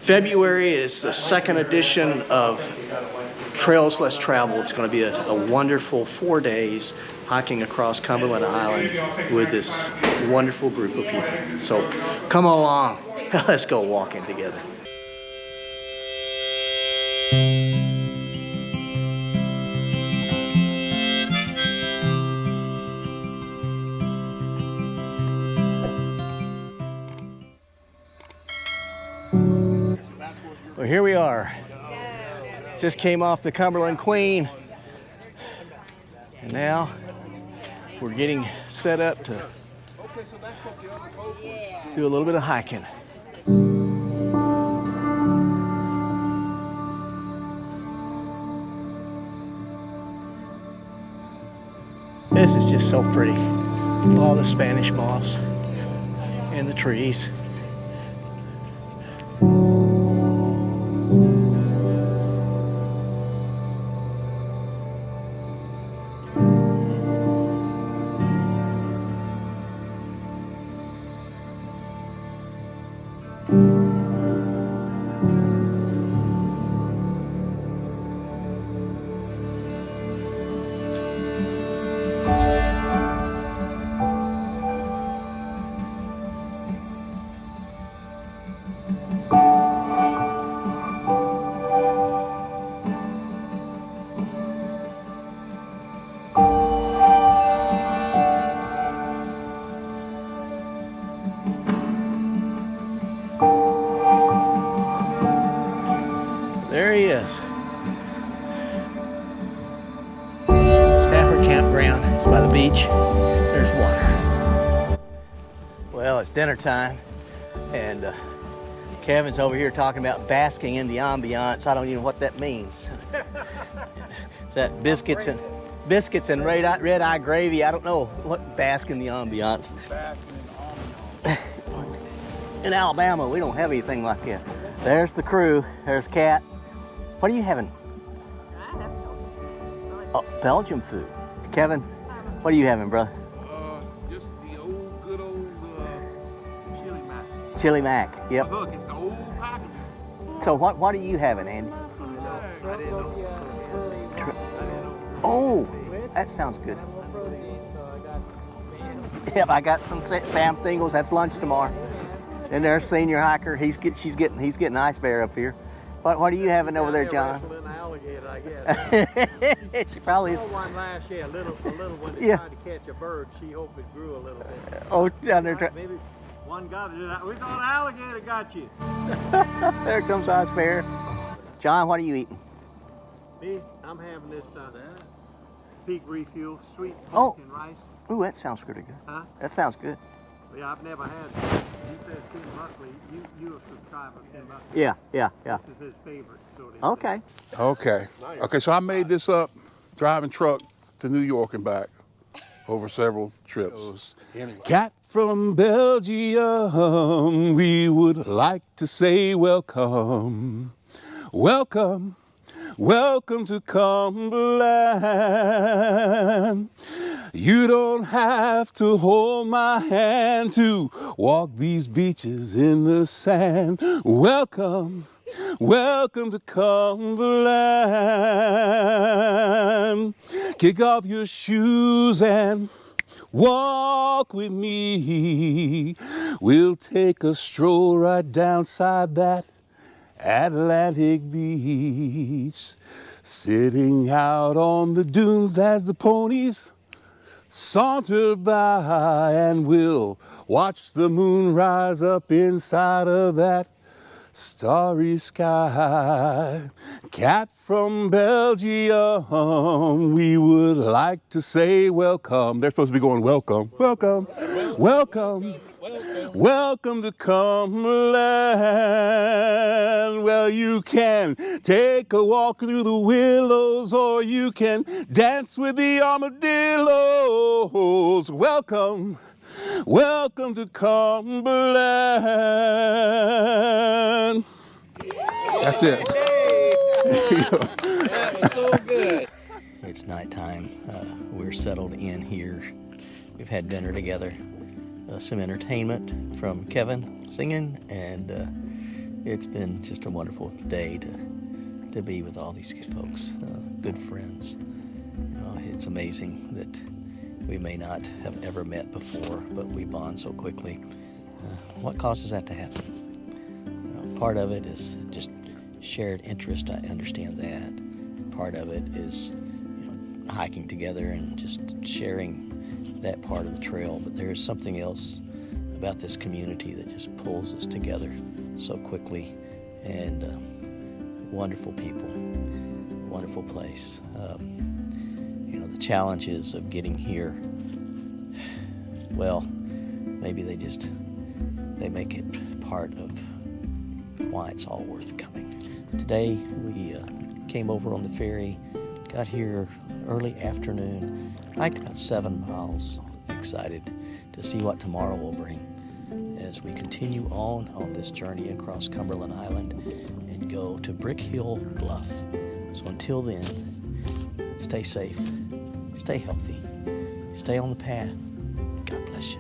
February is the second edition of Trails Less Traveled. It's going to be a wonderful 4 days hiking across Cumberland Island with this wonderful group of people. So come along, let's go walking together. Well, here we are. Just came off the Cumberland Queen, and now we're getting set up to do a little bit of hiking. This is just so pretty. All the Spanish moss and the trees. There he is. Stafford Campground. It's by the beach. There's water. Well, it's dinner time, and Kevin's over here talking about basking in the ambiance. I don't even know what that means. Is that biscuits and red-eye gravy? I don't know what bask in the ambiance. In Alabama, we don't have anything like that. There's the crew. There's Kat. What are you having? I have Belgian food. Kevin, what are you having, brother? Just the good old chili mac. Chili mac, yep. Look, it's the old package. So what are you having, Andy? Oh, that sounds good. Yep, I got some Sam singles. That's lunch tomorrow. And there's senior hiker. He's getting ice bear up here. What are you having over there, John? An alligator, I guess. She probably is. One last year, a little one that Yeah. tried to catch a bird. She hoped it grew a little bit. Oh, down there. Maybe one got it. We thought an alligator got you. There comes ice bear. John, what are you eating? Me, I'm having this Peak Refuel sweet Oh. pumpkin rice. Ooh, that sounds pretty good. Huh? That sounds good. Yeah, I've never had it. He said Tim Buckley. You a subscriber of Tim Buckley. Yeah. This is his favorite. So they say. Okay, so I made this up driving truck to New York and back over several trips. Cat from Belgium, we would like to say welcome. Welcome to Cumberland. You don't have to hold my hand to walk these beaches in the sand. Welcome to Cumberland. Kick off your shoes and walk with me. We'll take a stroll right downside that Atlantic beach, sitting out on the dunes as the ponies saunter by, and we'll watch the moon rise up inside of that starry sky. Cat from Belgium, we would like to say welcome. They're supposed to be going welcome to Cumberland. Well, you can take a walk through the willows, or you can dance with the armadillos. Welcome to Cumberland. That's it. That's so good. It's nighttime. We're settled in here. We've had dinner together. Some entertainment from Kevin singing, and it's been just a wonderful day to be with all these folks, good friends. It's amazing that we may not have ever met before, but we bond so quickly. What causes that to happen? Part of it is just shared interest. I understand that. Part of it is hiking together and just sharing that part of the trail. But there is something else about this community that just pulls us together so quickly. And wonderful people, wonderful place. The challenges of getting here, well, maybe they make it part of why it's all worth coming. Today we came over on the ferry, got here early afternoon, hiked about 7 miles, excited to see what tomorrow will bring as we continue on this journey across Cumberland Island and go to Brick Hill Bluff. So until then, stay safe, stay healthy, stay on the path. God bless you.